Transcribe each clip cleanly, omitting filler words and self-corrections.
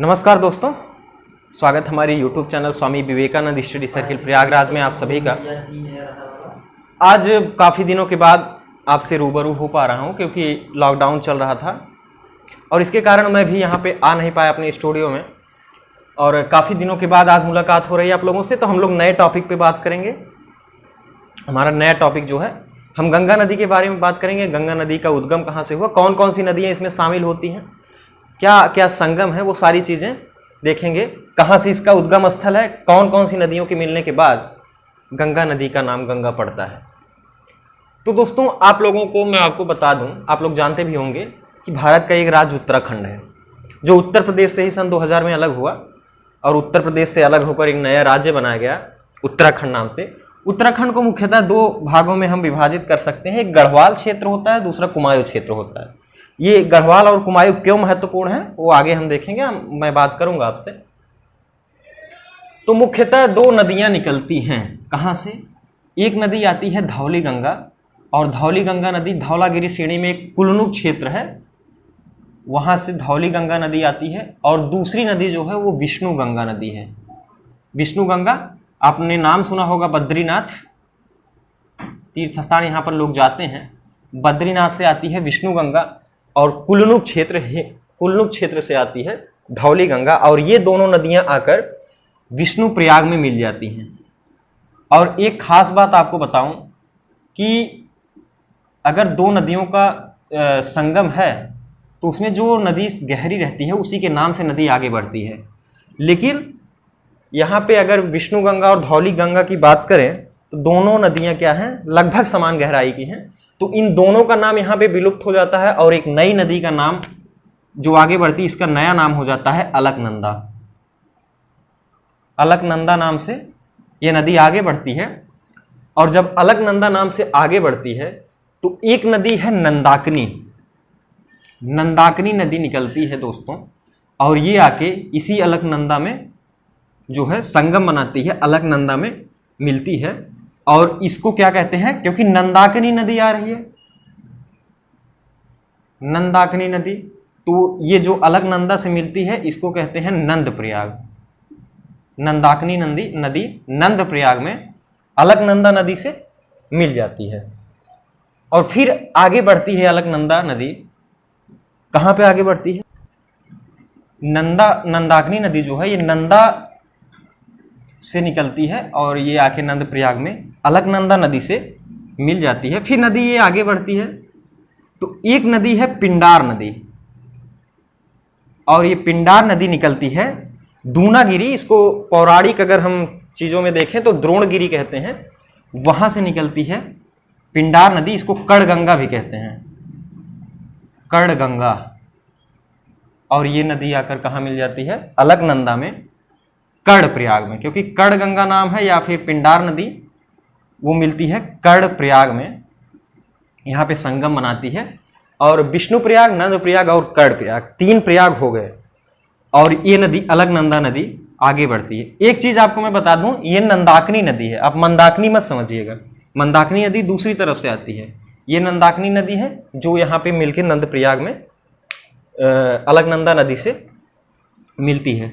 नमस्कार दोस्तों, स्वागत हमारे YouTube channel Swami Vivekananda study circle Prayagraj में आप सभी का। आज काफ़ी दिनों के बाद आपसे रूबरू हो पा रहा हूं क्योंकि लॉकडाउन चल रहा था और इसके कारण मैं भी यहां पे आ नहीं पाया अपने स्टूडियो में। और काफ़ी दिनों के बाद आज मुलाकात हो रही है आप लोगों से, तो हम लोग नए टॉपिक पे बात करेंगे। हमारा नया टॉपिक जो है, हम गंगा नदी के बारे में बात करेंगे। गंगा नदी का उद्गम कहाँ से हुआ, कौन कौन सी नदियाँ इसमें शामिल होती हैं, क्या क्या संगम है, वो सारी चीज़ें देखेंगे। कहाँ से इसका उद्गम स्थल है, कौन कौन सी नदियों के मिलने के बाद गंगा नदी का नाम गंगा पड़ता है। तो दोस्तों, आप लोगों को मैं आपको बता दूं, आप लोग जानते भी होंगे कि भारत का एक राज्य उत्तराखंड है, जो उत्तर प्रदेश से ही सन 2000 में अलग हुआ और उत्तर प्रदेश से अलग होकर एक नया राज्य बनाया गया उत्तराखंड नाम से। उत्तराखंड को मुख्यतः दो भागों में हम विभाजित कर सकते हैं। एक गढ़वाल क्षेत्र होता है, दूसरा कुमायूं क्षेत्र होता है। ये गढ़वाल और कुमायूं क्यों महत्वपूर्ण है वो आगे हम देखेंगे, मैं बात करूंगा आपसे। तो मुख्यतः दो नदियां निकलती हैं। कहां से? एक नदी आती है धौली गंगा, और धौली गंगा नदी धौलागिरी श्रेणी में एक कुलनुक क्षेत्र है, वहां से धौली गंगा नदी आती है। और दूसरी नदी जो है वो विष्णु गंगा नदी है। विष्णु गंगा, आपने नाम सुना होगा बद्रीनाथ तीर्थ स्थान, यहाँ पर लोग जाते हैं। बद्रीनाथ से आती है विष्णु गंगा और कुलनुक क्षेत्र से आती है धौली गंगा, और ये दोनों नदियां आकर विष्णु प्रयाग में मिल जाती हैं। और एक खास बात आपको बताऊं कि अगर दो नदियों का संगम है तो उसमें जो नदी गहरी रहती है उसी के नाम से नदी आगे बढ़ती है। लेकिन यहाँ पे अगर विष्णु गंगा और धौली गंगा की बात करें तो दोनों नदियाँ क्या हैं, लगभग समान गहराई की हैं। तो इन दोनों का नाम यहाँ पे विलुप्त हो जाता है और एक नई नदी का नाम जो आगे बढ़ती है, इसका नया नाम हो जाता है अलकनंदा। अलकनंदा नाम से ये नदी आगे बढ़ती है। और जब अलकनंदा नाम से आगे बढ़ती है तो एक नदी है नंदाकिनी। नंदाकिनी नदी निकलती है दोस्तों, और ये आके इसी अलकनंदा में जो है संगम बनाती है, अलकनंदा में मिलती है। और इसको क्या कहते हैं, क्योंकि नंदाकिनी नदी आ रही है, नंदाकिनी नदी, तो ये जो अलकनंदा से मिलती है इसको कहते हैं नंद प्रयाग। नंदाकिनी नदी नंद प्रयाग में अलकनंदा नदी से मिल जाती है और फिर आगे बढ़ती है। अलकनंदा नदी कहाँ पे आगे बढ़ती है? नंदाकिनी नदी जो है ये नंदा से निकलती है और ये आके नंद प्रयाग में अलकनंदा नदी से मिल जाती है। फिर नदी ये आगे बढ़ती है तो एक नदी है पिंडार नदी, और ये पिंडार नदी निकलती है दूनागिरी, इसको पौराणिक अगर हम चीज़ों में देखें तो द्रोणगिरी कहते हैं, वहाँ से निकलती है पिंडार नदी। इसको कड़गंगा भी कहते हैं, कड़गंगा। और ये नदी आकर कहाँ मिल जाती है? अलकनंदा में, कड़ प्रयाग में, क्योंकि कड़गंगा नाम है, या फिर पिंडार नदी वो मिलती है कड़ प्रयाग में, यहाँ पे संगम बनाती है। और विष्णु प्रयाग, नंद प्रयाग और कड़ प्रयाग, तीन प्रयाग हो गए, और ये नदी अलकनंदा नदी आगे बढ़ती है। एक चीज आपको मैं बता दूं, ये नंदाकिनी नदी है, आप मंदाकिनी मत समझिएगा। मंदाकिनी नदी दूसरी तरफ से आती है, ये नंदाकिनी नदी है जो यहाँ पे मिलकर नंद प्रयाग में अलकनंदा नदी से मिलती है।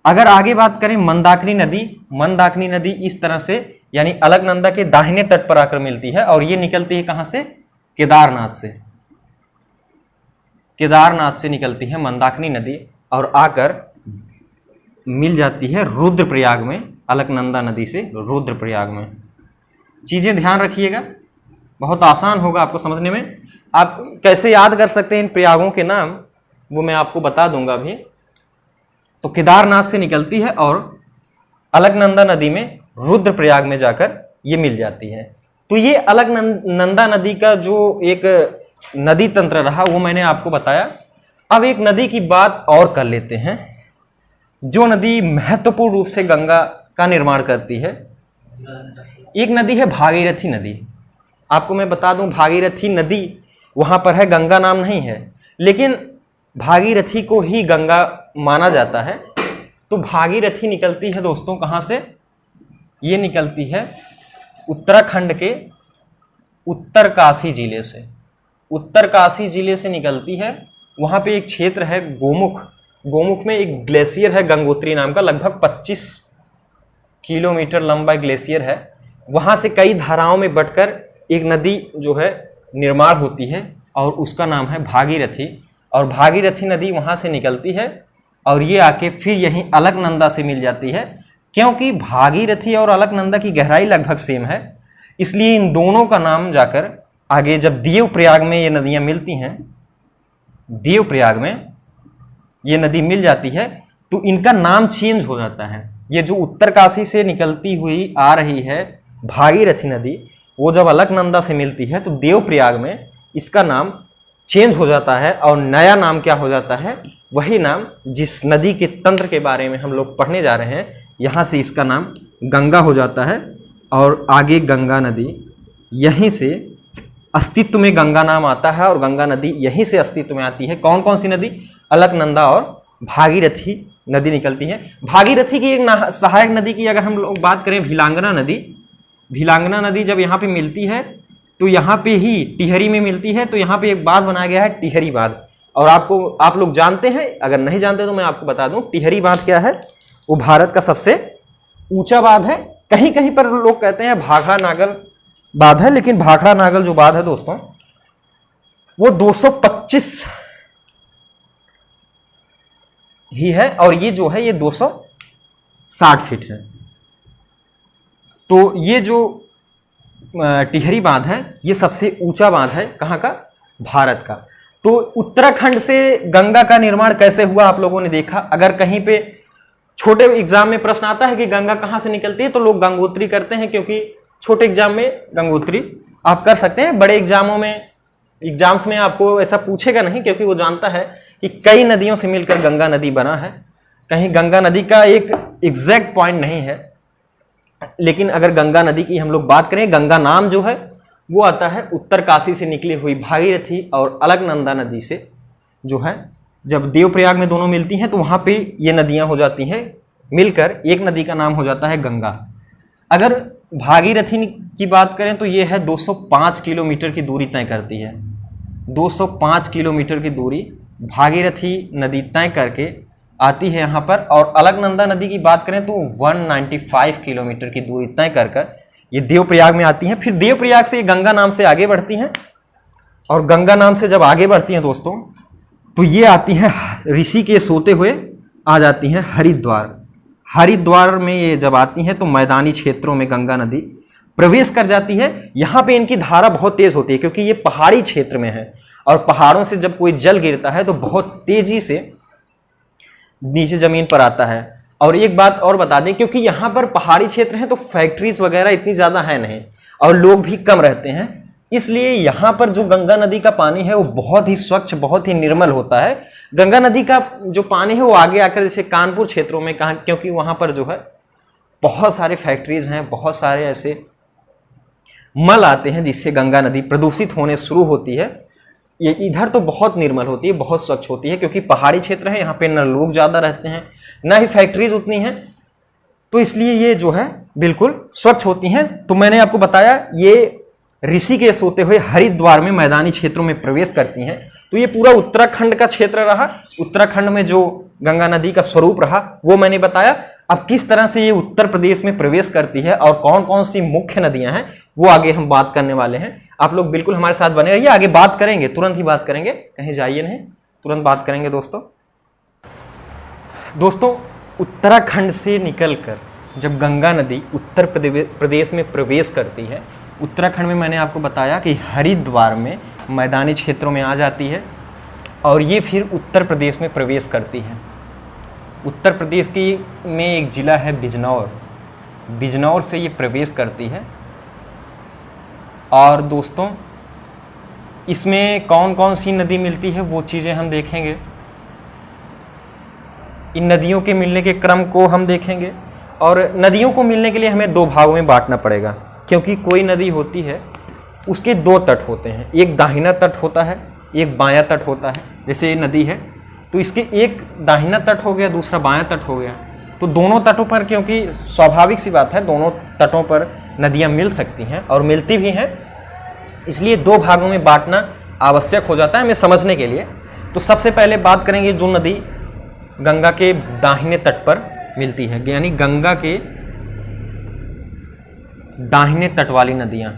अगर आगे बात करें मंदाकिनी नदी इस तरह से, यानी अलकनंदा के दाहिने तट पर आकर मिलती है, और ये निकलती है कहाँ से? केदारनाथ से। केदारनाथ से निकलती है मंदाकिनी नदी और आकर मिल जाती है रुद्रप्रयाग में, अलकनंदा नदी से रुद्रप्रयाग में। चीज़ें ध्यान रखिएगा, बहुत आसान होगा आपको समझने में। आप कैसे याद कर सकते हैं इन प्रयागों के नाम, वो मैं आपको बता दूंगा अभी। तो केदारनाथ से निकलती है और अलकनंदा नदी में रुद्रप्रयाग में जाकर ये मिल जाती है। तो ये अलकनंदा नदी का जो एक नदी तंत्र रहा वो मैंने आपको बताया। अब एक नदी की बात और कर लेते हैं, जो नदी महत्वपूर्ण रूप से गंगा का निर्माण करती है। एक नदी है भागीरथी नदी। आपको मैं बता दूं, भागीरथी नदी वहां पर है, गंगा नाम नहीं है, लेकिन भागीरथी को ही गंगा माना जाता है। तो भागीरथी निकलती है दोस्तों कहाँ से? ये निकलती है उत्तराखंड के उत्तरकाशी जिले से। उत्तरकाशी जिले से निकलती है। वहाँ पे एक क्षेत्र है गोमुख, गोमुख में एक ग्लेशियर है गंगोत्री नाम का, लगभग 25 किलोमीटर लंबा ग्लेशियर है। वहां से कई धाराओं में बटकर एक नदी जो है निर्माण होती है और उसका नाम है भागीरथी। और भागीरथी नदी वहां से निकलती है और ये आके फिर यहीं अलकनंदा से मिल जाती है। क्योंकि भागीरथी और अलकनंदा की गहराई लगभग सेम है, इसलिए इन दोनों का नाम जाकर आगे जब देवप्रयाग में ये नदियां मिलती हैं, देवप्रयाग में ये नदी मिल जाती है, तो इनका नाम चेंज हो जाता है। ये जो उत्तरकाशी से निकलती हुई आ रही है भागीरथी नदी, वो जब अलकनंदा से मिलती है तो देवप्रयाग में इसका नाम चेंज हो जाता है और नया नाम क्या हो जाता है, वही नाम जिस नदी के तंत्र के बारे में हम लोग पढ़ने जा रहे हैं, यहाँ से इसका नाम गंगा हो जाता है। और आगे गंगा नदी, यहीं से अस्तित्व में गंगा नाम आता है और गंगा नदी यहीं से अस्तित्व में आती है। कौन कौन सी नदी? अलकनंदा और भागीरथी नदी निकलती है। भागीरथी की एक सहायक नदी की अगर हम लोग बात करें, भिलांगना नदी, भिलांगना नदी जब यहाँ पे मिलती है तो यहाँ पे ही टिहरी में मिलती है, तो यहाँ पे एक बांध बनाया गया है टिहरी बांध। और आप लोग जानते हैं, अगर नहीं जानते तो मैं आपको बता दूं, टिहरी बांध क्या है? वो भारत का सबसे ऊंचा बांध है। कहीं कहीं पर लोग कहते हैं भाखड़ा नागल बांध है, लेकिन भाखड़ा नागल जो बांध है दोस्तों वो 225 ही है और ये जो है ये 260 फीट है। तो ये जो टिहरी बांध है ये सबसे ऊंचा बांध है, कहाँ का? भारत का। तो उत्तराखंड से गंगा का निर्माण कैसे हुआ आप लोगों ने देखा। अगर कहीं पे छोटे एग्जाम में प्रश्न आता है कि गंगा कहाँ से निकलती है, तो लोग गंगोत्री करते हैं, क्योंकि छोटे एग्जाम में गंगोत्री आप कर सकते हैं। बड़े एग्जाम्स में आपको ऐसा पूछेगा नहीं, क्योंकि वो जानता है कि कई नदियों से मिलकर गंगा नदी बना है। कहीं गंगा नदी का एक एग्जैक्ट पॉइंट नहीं है, लेकिन अगर गंगा नदी की हम लोग बात करें, गंगा नाम जो है वो आता है उत्तरकाशी से निकली हुई भागीरथी और अलकनंदा नदी से, जो है जब देवप्रयाग में दोनों मिलती हैं तो वहां पे ये नदियां हो जाती हैं मिलकर, एक नदी का नाम हो जाता है गंगा। अगर भागीरथी की बात करें तो ये है 205 किलोमीटर की दूरी तय करती है। 205 किलोमीटर की दूरी भागीरथी नदी तय करके आती है यहाँ पर। और अलकनंदा नदी की बात करें तो 195 किलोमीटर की दूरी तय कर ये देवप्रयाग में आती हैं। फिर देवप्रयाग से ये गंगा नाम से आगे बढ़ती हैं, और गंगा नाम से जब आगे बढ़ती हैं दोस्तों तो ये आती हैं ऋषिकेश होते हुए आ जाती हैं हरिद्वार। हरिद्वार में ये जब आती हैं तो मैदानी क्षेत्रों में गंगा नदी प्रवेश कर जाती है। यहाँ पे इनकी धारा बहुत तेज होती है, क्योंकि ये पहाड़ी क्षेत्र में है और पहाड़ों से जब कोई जल गिरता है तो बहुत तेजी से नीचे जमीन पर आता है। और एक बात और बता दें, क्योंकि यहाँ पर पहाड़ी क्षेत्र है तो फैक्ट्रीज वगैरह इतनी ज़्यादा है नहीं और लोग भी कम रहते हैं, इसलिए यहाँ पर जो गंगा नदी का पानी है वो बहुत ही स्वच्छ, बहुत ही निर्मल होता है। गंगा नदी का जो पानी है वो आगे आकर जैसे कानपुर क्षेत्रों में कहाँ, क्योंकि वहाँ पर जो है बहुत सारे फैक्ट्रीज हैं, बहुत सारे ऐसे मल आते हैं जिससे गंगा नदी प्रदूषित होने शुरू होती है। ये इधर तो बहुत निर्मल होती है, बहुत स्वच्छ होती है, क्योंकि पहाड़ी क्षेत्र है, यहाँ पे न लोग ज़्यादा रहते हैं न ही फैक्ट्रीज उतनी हैं, तो इसलिए ये जो है बिल्कुल स्वच्छ होती हैं। तो मैंने आपको बताया ये ऋषिकेश होते हुए हरिद्वार में मैदानी क्षेत्रों में प्रवेश करती हैं। तो ये पूरा उत्तराखंड का क्षेत्र रहा। उत्तराखंड में जो गंगा नदी का स्वरूप रहा वो मैंने बताया। अब किस तरह से ये उत्तर प्रदेश में प्रवेश करती है और कौन कौन सी मुख्य नदियां हैं वो आगे हम बात करने वाले हैं। आप लोग बिल्कुल हमारे साथ बने रहिए, आगे बात करेंगे, तुरंत ही बात करेंगे, कहीं जाइए नहीं, तुरंत बात करेंगे दोस्तों उत्तराखंड से निकलकर जब गंगा नदी उत्तर प्रदेश में प्रवेश करती है, उत्तराखंड में मैंने आपको बताया कि हरिद्वार में मैदानी क्षेत्रों में आ जाती है और ये फिर उत्तर प्रदेश में प्रवेश करती है। उत्तर प्रदेश की में एक ज़िला है बिजनौर, बिजनौर से ये प्रवेश करती है। और दोस्तों इसमें कौन कौन सी नदी मिलती है वो चीज़ें हम देखेंगे, इन नदियों के मिलने के क्रम को हम देखेंगे। और नदियों को मिलने के लिए हमें दो भागों में बांटना पड़ेगा, क्योंकि कोई नदी होती है उसके दो तट होते हैं, एक दाहिना तट होता है, एक बायां तट होता है। जैसे ये नदी है तो इसके एक दाहिना तट हो गया, दूसरा बायां तट हो गया। तो दोनों तटों पर, क्योंकि स्वाभाविक सी बात है दोनों तटों पर नदियां मिल सकती हैं और मिलती भी हैं, इसलिए दो भागों में बांटना आवश्यक हो जाता है हमें समझने के लिए। तो सबसे पहले बात करेंगे जो नदी गंगा के दाहिने तट पर मिलती है, यानी गंगा के दाहिने तट वाली नदियां।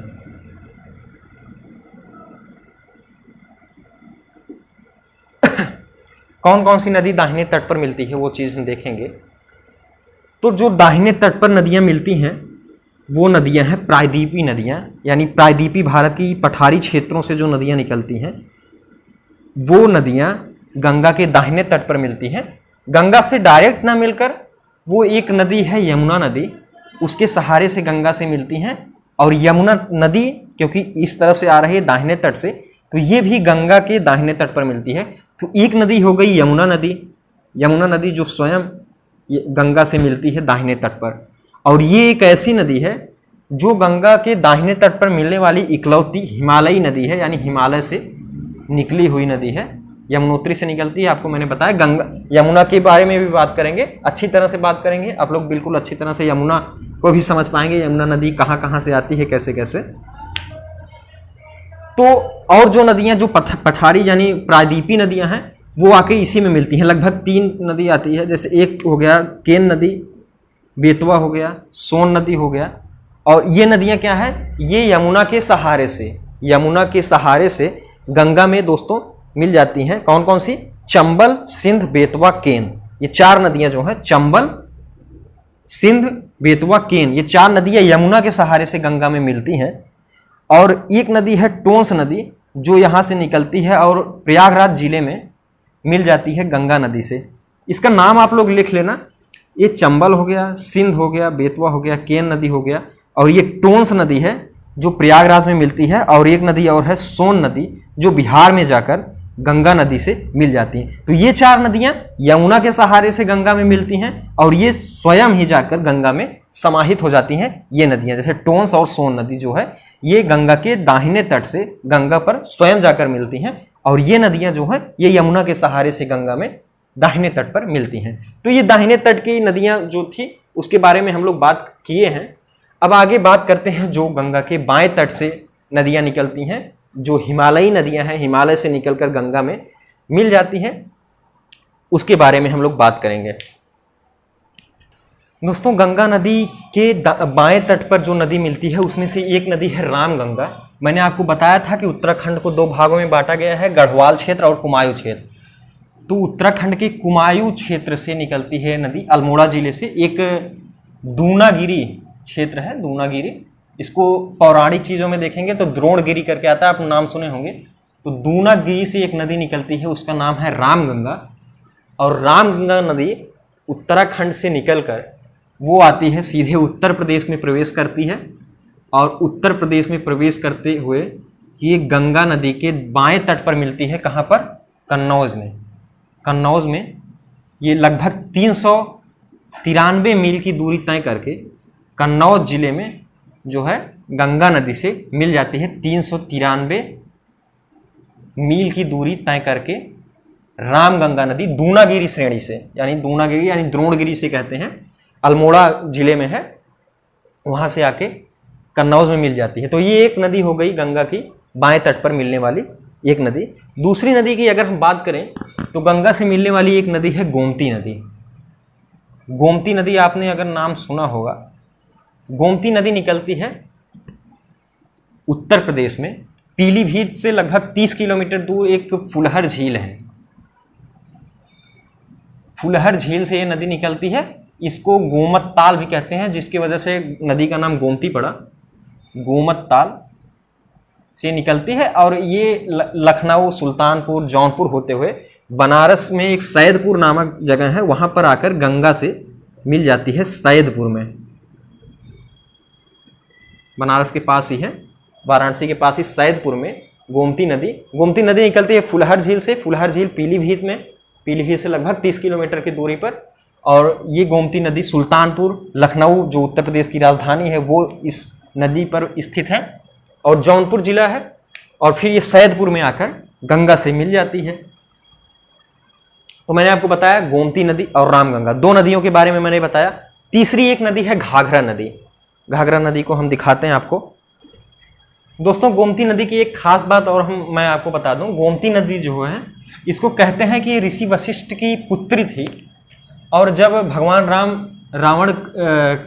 कौन कौन सी नदी दाहिने तट पर मिलती है वो चीज हम देखेंगे। तो जो दाहिने तट पर नदियां मिलती हैं वो नदियां हैं प्रायद्वीपीय नदियां, यानी प्रायद्वीपीय भारत की पठारी क्षेत्रों से जो नदियां निकलती हैं वो नदियां गंगा के दाहिने तट पर मिलती हैं। गंगा से डायरेक्ट ना मिलकर वो एक नदी है यमुना नदी, उसके सहारे से गंगा से मिलती हैं। और यमुना नदी क्योंकि इस तरफ से आ रही है दाहिने तट से, तो ये भी गंगा के दाहिने तट पर मिलती है। तो एक नदी हो गई यमुना नदी, यमुना नदी जो स्वयं गंगा से मिलती है दाहिने तट पर। और ये एक ऐसी नदी है जो गंगा के दाहिने तट पर मिलने वाली इकलौती हिमालयी नदी है, यानी हिमालय से निकली हुई नदी है। यमुनोत्री से निकलती है, आपको मैंने बताया। गंगा यमुना के बारे में भी बात करेंगे, अच्छी तरह से बात करेंगे। आप लोग बिल्कुल अच्छी तरह से यमुना को भी समझ पाएंगे, यमुना नदी कहाँ कहाँ से आती है, कैसे कैसे। तो और जो नदियां जो पठारी यानी प्रायद्वीपीय नदियां हैं वो आके इसी में मिलती हैं। लगभग 3 नदी आती है, जैसे एक हो गया केन नदी, बेतवा हो गया, सोन नदी हो गया। और ये नदियां क्या है, ये यमुना के सहारे से, यमुना के सहारे से गंगा में दोस्तों मिल जाती हैं। कौन कौन सी, चंबल, सिंध, बेतवा, केन। ये 4 नदियां जो हैं, चंबल, सिंध, बेतवा, केन, ये 4 नदियां यमुना के सहारे से गंगा में मिलती हैं। और एक नदी है टोंस नदी जो यहाँ से निकलती है और प्रयागराज जिले में मिल जाती है गंगा नदी से। इसका नाम आप लोग लिख लेना, ये चंबल हो गया, सिंध हो गया, बेतवा हो गया, केन नदी हो गया, और ये टोंस नदी है जो प्रयागराज में मिलती है। और एक नदी और है सोन नदी जो बिहार में जाकर गंगा नदी से मिल जाती हैं। तो ये 4 नदियां यमुना के सहारे से गंगा में मिलती हैं और ये स्वयं ही जाकर गंगा में समाहित हो जाती हैं। ये नदियां जैसे टोंस और सोन नदी जो है ये गंगा के दाहिने तट से गंगा पर स्वयं जाकर मिलती हैं, और ये नदियां जो हैं ये यमुना के सहारे से गंगा में दाहिने तट पर मिलती हैं। तो ये दाहिने तट की नदियां जो थी उसके बारे में हम लोग बात किए हैं। अब आगे बात करते हैं जो गंगा के बाएं तट से नदियां निकलती हैं, जो हिमालयी नदियां हैं, हिमालय से निकलकर गंगा में मिल जाती हैं, उसके बारे में हम लोग बात करेंगे। दोस्तों गंगा नदी के बाएं तट पर जो नदी मिलती है उसमें से एक नदी है रामगंगा। मैंने आपको बताया था कि उत्तराखंड को 2 भागों में बांटा गया है, गढ़वाल क्षेत्र और कुमायूं क्षेत्र। तो उत्तराखंड के कुमायूं क्षेत्र से निकलती है नदी अल्मोड़ा जिले से। एक दूनागिरी क्षेत्र है, दूनागिरी, इसको पौराणिक चीज़ों में देखेंगे तो द्रोणगिरी करके आता है, आप नाम सुने होंगे। तो दूनागिरी से एक नदी निकलती है, उसका नाम है रामगंगा। और रामगंगा नदी उत्तराखंड से निकलकर वो आती है सीधे उत्तर प्रदेश में प्रवेश करती है, और उत्तर प्रदेश में प्रवेश करते हुए ये गंगा नदी के बाएं तट पर मिलती है। कहाँ पर, कन्नौज में। कन्नौज में ये लगभग 393 मील की दूरी तय करके कन्नौज जिले में जो है गंगा नदी से मिल जाती है। 393 मील की दूरी तय करके रामगंगा नदी दूनागिरी श्रेणी से, यानी दूनागिरी यानी द्रोणगिरी से कहते हैं, अल्मोड़ा जिले में है, वहां से आके कन्नौज में मिल जाती है। तो ये एक नदी हो गई गंगा की बाएं तट पर मिलने वाली एक नदी। दूसरी नदी की अगर हम बात करें तो गंगा से मिलने वाली एक नदी है गोमती नदी। गोमती नदी आपने अगर नाम सुना होगा, गोमती नदी निकलती है उत्तर प्रदेश में, पीलीभीत से लगभग 30 किलोमीटर दूर एक फुलहर झील है। फुलहर झील से ये नदी निकलती है, इसको गोमत ताल भी कहते हैं, जिसकी वजह से नदी का नाम गोमती पड़ा। गोमत ताल से निकलती है और ये लखनऊ, सुल्तानपुर, जौनपुर होते हुए बनारस में एक सैदपुर नामक जगह है, वहां पर आकर गंगा से मिल जाती है सैदपुर में। बनारस के पास ही है, वाराणसी के पास ही सैदपुर में गोमती नदी निकलती है फुलहर झील से। फुलहर झील पीलीभीत में, पीलीभीत से लगभग 30 किलोमीटर की दूरी पर। और ये गोमती नदी सुल्तानपुर, लखनऊ जो उत्तर प्रदेश की राजधानी है वो इस नदी पर स्थित है, और जौनपुर जिला है, और फिर ये सैदपुर में आकर गंगा से मिल जाती है। तो मैंने आपको बताया गोमती नदी और रामगंगा, 2 नदियों के बारे में मैंने बताया। तीसरी एक नदी है घाघरा नदी। घाघरा नदी को हम दिखाते हैं आपको। दोस्तों गोमती नदी की एक खास बात और मैं आपको बता दूं, गोमती नदी जो है इसको कहते हैं कि ऋषि वशिष्ठ की पुत्री थी, और जब भगवान राम रावण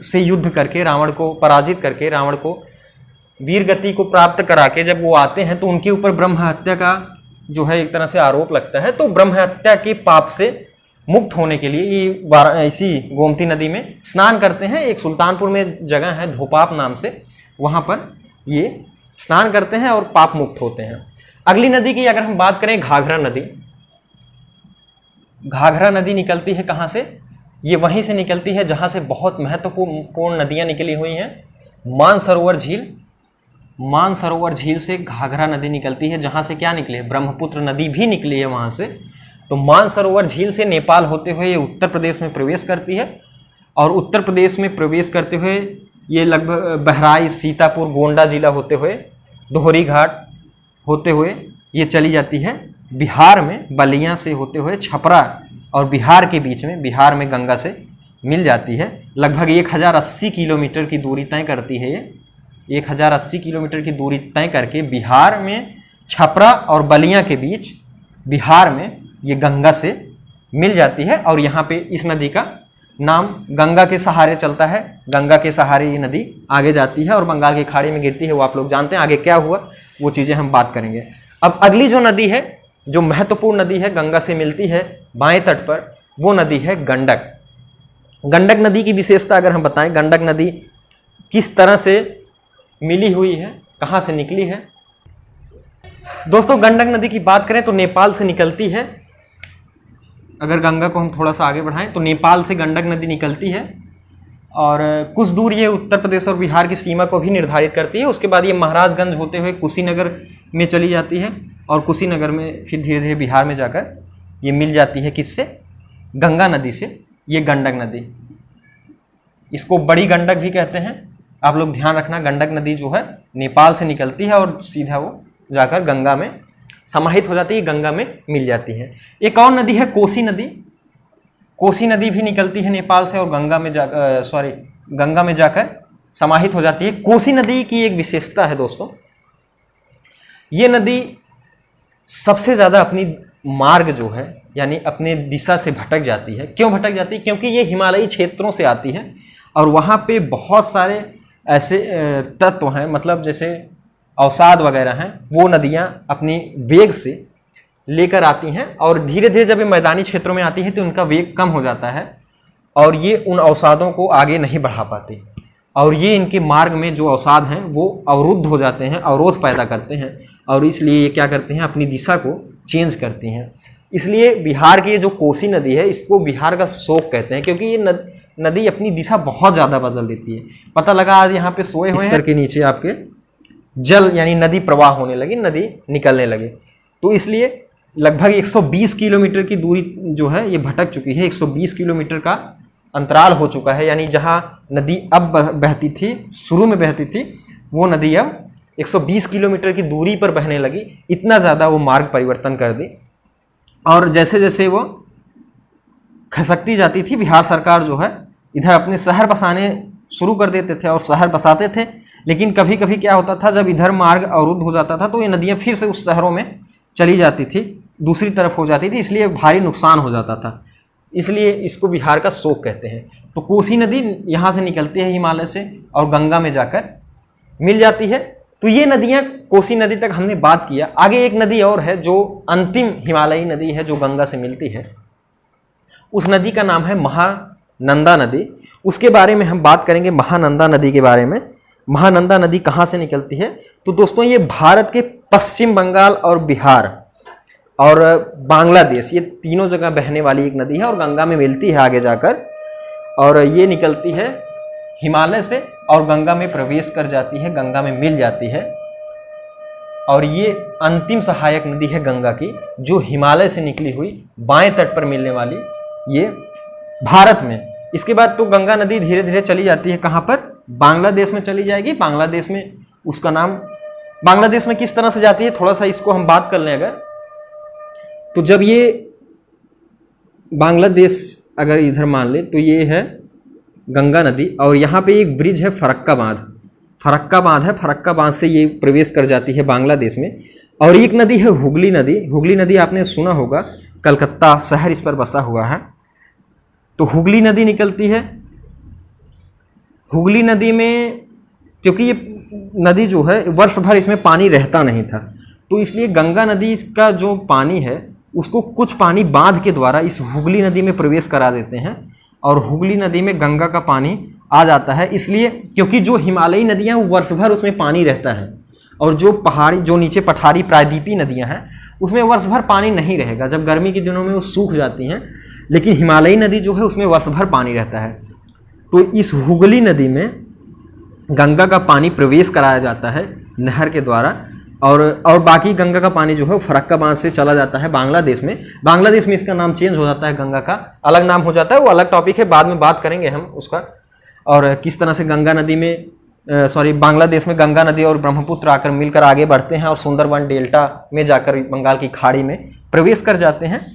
से युद्ध करके रावण को पराजित करके रावण को वीर गति को प्राप्त करा के जब वो आते हैं तो उनके ऊपर ब्रह्म हत्या का जो है एक तरह से आरोप लगता है। तो ब्रह्म हत्या के पाप से मुक्त होने के लिए ये इसी गोमती नदी में स्नान करते हैं। एक सुल्तानपुर में जगह है धोपाप नाम से, वहाँ पर ये स्नान करते हैं और पाप मुक्त होते हैं। अगली नदी की अगर हम बात करें, घाघरा नदी। घाघरा नदी निकलती है कहाँ से? ये वहीं से निकलती है जहाँ से बहुत महत्वपूर्ण नदियाँ निकली हुई हैं। मानसरोवर झील, मानसरोवर झील से घाघरा नदी निकलती है, जहाँ से क्या निकली है? ब्रह्मपुत्र नदी भी निकली है वहाँ से। तो मानसरोवर झील से नेपाल होते हुए ये उत्तर प्रदेश में प्रवेश करती है और उत्तर प्रदेश में प्रवेश करते हुए ये लगभग बहराइच, सीतापुर, गोंडा जिला होते हुए दोहरी घाट होते हुए ये चली जाती है बिहार में, बलिया से होते हुए छपरा और बिहार के बीच में, बिहार में गंगा से मिल जाती है। लगभग 1080 किलोमीटर की दूरी तय करती है ये। 1080 किलोमीटर की दूरी तय करके बिहार में छपरा और बलिया के बीच बिहार में ये गंगा से मिल जाती है। और यहाँ पे इस नदी का नाम गंगा के सहारे चलता है। गंगा के सहारे ये नदी आगे जाती है और बंगाल की खाड़ी में गिरती है, वो आप लोग जानते हैं। आगे क्या हुआ वो चीज़ें हम बात करेंगे। अब अगली जो नदी है, जो महत्वपूर्ण नदी है, गंगा से मिलती है बाएं तट पर, वो नदी है गंडक। गंडक नदी की विशेषता अगर हम बताएं, गंडक नदी किस तरह से मिली हुई है, कहाँ से निकली है। दोस्तों गंडक नदी की बात करें तो नेपाल से निकलती है। अगर गंगा को हम थोड़ा सा आगे बढ़ाएं तो नेपाल से गंडक नदी निकलती है और कुछ दूर ये उत्तर प्रदेश और बिहार की सीमा को भी निर्धारित करती है। उसके बाद ये महाराजगंज होते हुए कुशीनगर में चली जाती है और कुशीनगर में फिर धीरे धीरे बिहार में जाकर ये मिल जाती है किससे? गंगा नदी से। ये गंडक नदी, इसको बड़ी गंडक भी कहते हैं। आप लोग ध्यान रखना, गंडक नदी जो है नेपाल से निकलती है और सीधा वो जाकर गंगा में समाहित हो जाती है, गंगा में मिल जाती है। एक और नदी है कोसी नदी। कोसी नदी भी निकलती है नेपाल से और गंगा में गंगा में जाकर समाहित हो जाती है। कोसी नदी की एक विशेषता है दोस्तों, ये नदी सबसे ज़्यादा अपनी मार्ग जो है यानी अपने दिशा से भटक जाती है। क्यों भटक जाती है? क्योंकि ये हिमालयी क्षेत्रों से आती है और वहाँ पे बहुत सारे ऐसे तत्व हैं, मतलब जैसे अवसाद वगैरह हैं, वो नदियाँ अपनी वेग से लेकर आती हैं और धीरे धीरे जब ये मैदानी क्षेत्रों में आती है तो उनका वेग कम हो जाता है और ये उन अवसादों को आगे नहीं बढ़ा पाते और ये इनके मार्ग में जो अवसाद हैं वो अवरुद्ध हो जाते हैं, अवरोध पैदा करते हैं और इसलिए ये क्या करते हैं? अपनी दिशा को चेंज करती हैं। इसलिए बिहार की ये जो कोसी नदी है इसको बिहार का शोक कहते हैं, क्योंकि ये नदी अपनी दिशा बहुत ज़्यादा बदल देती है। पता लगा आज यहाँ पे सोए हुए हैं के नीचे आपके जल यानी नदी प्रवाह होने लगी, नदी निकलने लगे। तो इसलिए लगभग 120 किलोमीटर की दूरी जो है ये भटक चुकी है। 120 किलोमीटर का अंतराल हो चुका है, यानी जहाँ नदी अब बहती थी, शुरू में बहती थी, वो नदी अब 120 किलोमीटर की दूरी पर बहने लगी। इतना ज़्यादा वो मार्ग परिवर्तन कर दी और जैसे जैसे वो खसकती जाती थी, बिहार सरकार जो है इधर अपने शहर बसाने शुरू कर देते थे और शहर बसाते थे। लेकिन कभी कभी क्या होता था, जब इधर मार्ग अवरुद्ध हो जाता था तो ये नदियाँ फिर से उस शहरों में चली जाती थी, दूसरी तरफ हो जाती थी, इसलिए भारी नुकसान हो जाता था। इसलिए इसको बिहार का शोक कहते हैं। तो कोसी नदी यहाँ से निकलती है हिमालय से और गंगा में जाकर मिल जाती है। तो ये नदियाँ, कोसी नदी तक हमने बात किया। आगे एक नदी और है जो अंतिम हिमालयी नदी है जो गंगा से मिलती है, उस नदी का नाम है महानंदा नदी। उसके बारे में हम बात करेंगे, महानंदा नदी के बारे में। महानंदा नदी कहाँ से निकलती है? तो दोस्तों ये भारत के पश्चिम बंगाल और बिहार और बांग्लादेश, ये तीनों जगह बहने वाली एक नदी है और गंगा में मिलती है आगे जाकर, और ये निकलती है हिमालय से और गंगा में प्रवेश कर जाती है, गंगा में मिल जाती है। और ये अंतिम सहायक नदी है गंगा की, जो हिमालय से निकली हुई बाएं तट पर मिलने वाली ये भारत में। इसके बाद तो गंगा नदी धीरे धीरे चली जाती है कहाँ पर? बांग्लादेश में चली जाएगी। बांग्लादेश में उसका नाम, बांग्लादेश में किस तरह से जाती है थोड़ा सा इसको हम बात कर लें अगर, तो जब ये बांग्लादेश अगर इधर मान ले तो ये है गंगा नदी और यहाँ पे एक ब्रिज है फरक्का बांध। फरक्का बांध है, फरक्का बांध से ये प्रवेश कर जाती है बांग्लादेश में। और एक नदी है हुगली नदी। हुगली नदी आपने सुना होगा, कलकत्ता शहर इस पर बसा हुआ है। तो हुगली नदी निकलती है। हुगली नदी में क्योंकि ये नदी जो है वर्ष भर इसमें पानी रहता नहीं था, तो इसलिए गंगा नदी का जो पानी है उसको कुछ पानी बांध के द्वारा इस हुगली नदी में प्रवेश करा देते हैं और हुगली नदी में गंगा का पानी आ जाता है। इसलिए क्योंकि जो हिमालयी नदियाँ वो वर्ष भर उसमें पानी रहता है और जो पहाड़ी जो नीचे पठारी प्रायद्वीपीय नदियाँ हैं उसमें वर्ष भर पानी नहीं रहेगा, जब गर्मी के दिनों में वो सूख जाती हैं। लेकिन हिमालयी नदी जो है उसमें वर्ष भर पानी रहता है। तो इस हुगली नदी में गंगा का पानी प्रवेश कराया जाता है नहर के द्वारा और बाकी गंगा का पानी जो है वो फरक्का बांध से चला जाता है बांग्लादेश में। बांग्लादेश में इसका नाम चेंज हो जाता है, गंगा का अलग नाम हो जाता है, वो अलग टॉपिक है, बाद में बात करेंगे हम उसका। और किस तरह से गंगा नदी में बांग्लादेश में गंगा नदी और ब्रह्मपुत्र आकर मिलकर आगे बढ़ते हैं और सुंदरवन डेल्टा में जाकर बंगाल की खाड़ी में प्रवेश कर जाते हैं,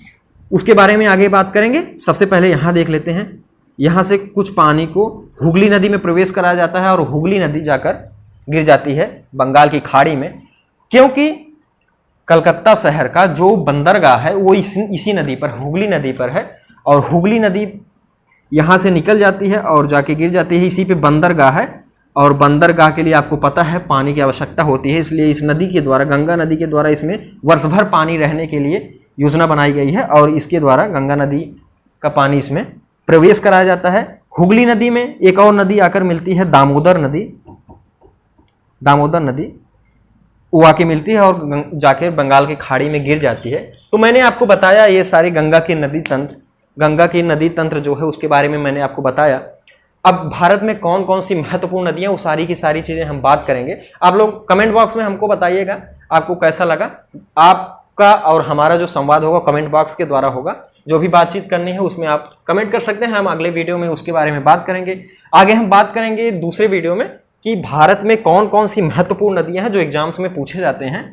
उसके बारे में आगे बात करेंगे। सबसे पहले यहाँ देख लेते हैं, यहाँ से कुछ पानी को हुगली नदी में प्रवेश कराया जाता है और हुगली नदी जाकर गिर जाती है बंगाल की खाड़ी में, क्योंकि कलकत्ता शहर का जो बंदरगाह है वो इसी नदी पर, हुगली नदी पर है और हुगली नदी यहाँ से निकल जाती है और जाके गिर जाती है, इसी पे बंदरगाह है और बंदरगाह के लिए आपको पता है पानी की आवश्यकता होती है। इसलिए इस नदी के द्वारा, गंगा नदी के द्वारा इसमें वर्ष भर पानी रहने के लिए योजना बनाई गई है और इसके द्वारा गंगा नदी का पानी इसमें प्रवेश कराया जाता है। हुगली नदी में एक और नदी आकर मिलती है, दामोदर नदी। दामोदर नदी वो आके मिलती है और जाके बंगाल की खाड़ी में गिर जाती है। तो मैंने आपको बताया ये सारी गंगा की नदी तंत्र जो है उसके बारे में मैंने आपको बताया। अब भारत में कौन कौन सी महत्वपूर्ण नदियां, वो सारी की सारी चीजें हम बात करेंगे। आप लोग कमेंट बॉक्स में हमको बताइएगा आपको कैसा लगा। आपका और हमारा जो संवाद होगा कमेंट बॉक्स के द्वारा होगा, जो भी बातचीत करनी है उसमें आप कमेंट कर सकते हैं। हम अगले वीडियो में उसके बारे में बात करेंगे। आगे हम बात करेंगे दूसरे वीडियो में कि भारत में कौन कौन सी महत्वपूर्ण नदियां हैं जो एग्जाम्स में पूछे जाते हैं,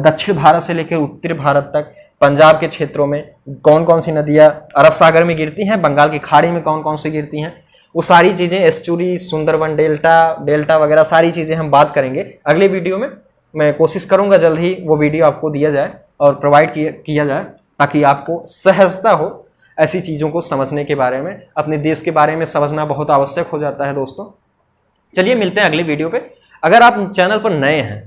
दक्षिण भारत से लेकर उत्तर भारत तक, पंजाब के क्षेत्रों में कौन कौन सी नदियां अरब सागर में गिरती हैं, बंगाल की खाड़ी में कौन कौन सी गिरती हैं, वो सारी चीज़ें, एस्चुरी, सुंदरवन डेल्टा वगैरह सारी चीज़ें हम बात करेंगे अगले वीडियो में। मैं कोशिश करूंगा जल्द ही वो वीडियो आपको दिया जाए और प्रोवाइड किया जाए ताकि आपको सहजता हो ऐसी चीज़ों को समझने के बारे में। अपने देश के बारे में समझना बहुत आवश्यक हो जाता है दोस्तों। चलिए मिलते हैं अगले वीडियो पे। अगर आप चैनल पर नए हैं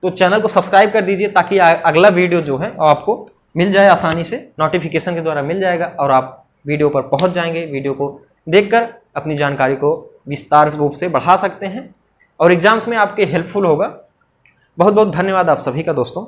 तो चैनल को सब्सक्राइब कर दीजिए ताकि अगला वीडियो जो है आपको मिल जाए आसानी से, नोटिफिकेशन के द्वारा मिल जाएगा और आप वीडियो पर पहुंच जाएंगे। वीडियो को देखकर अपनी जानकारी को विस्तार रूप से बढ़ा सकते हैं और एग्जाम्स में आपके हेल्पफुल होगा। बहुत बहुत धन्यवाद आप सभी का दोस्तों।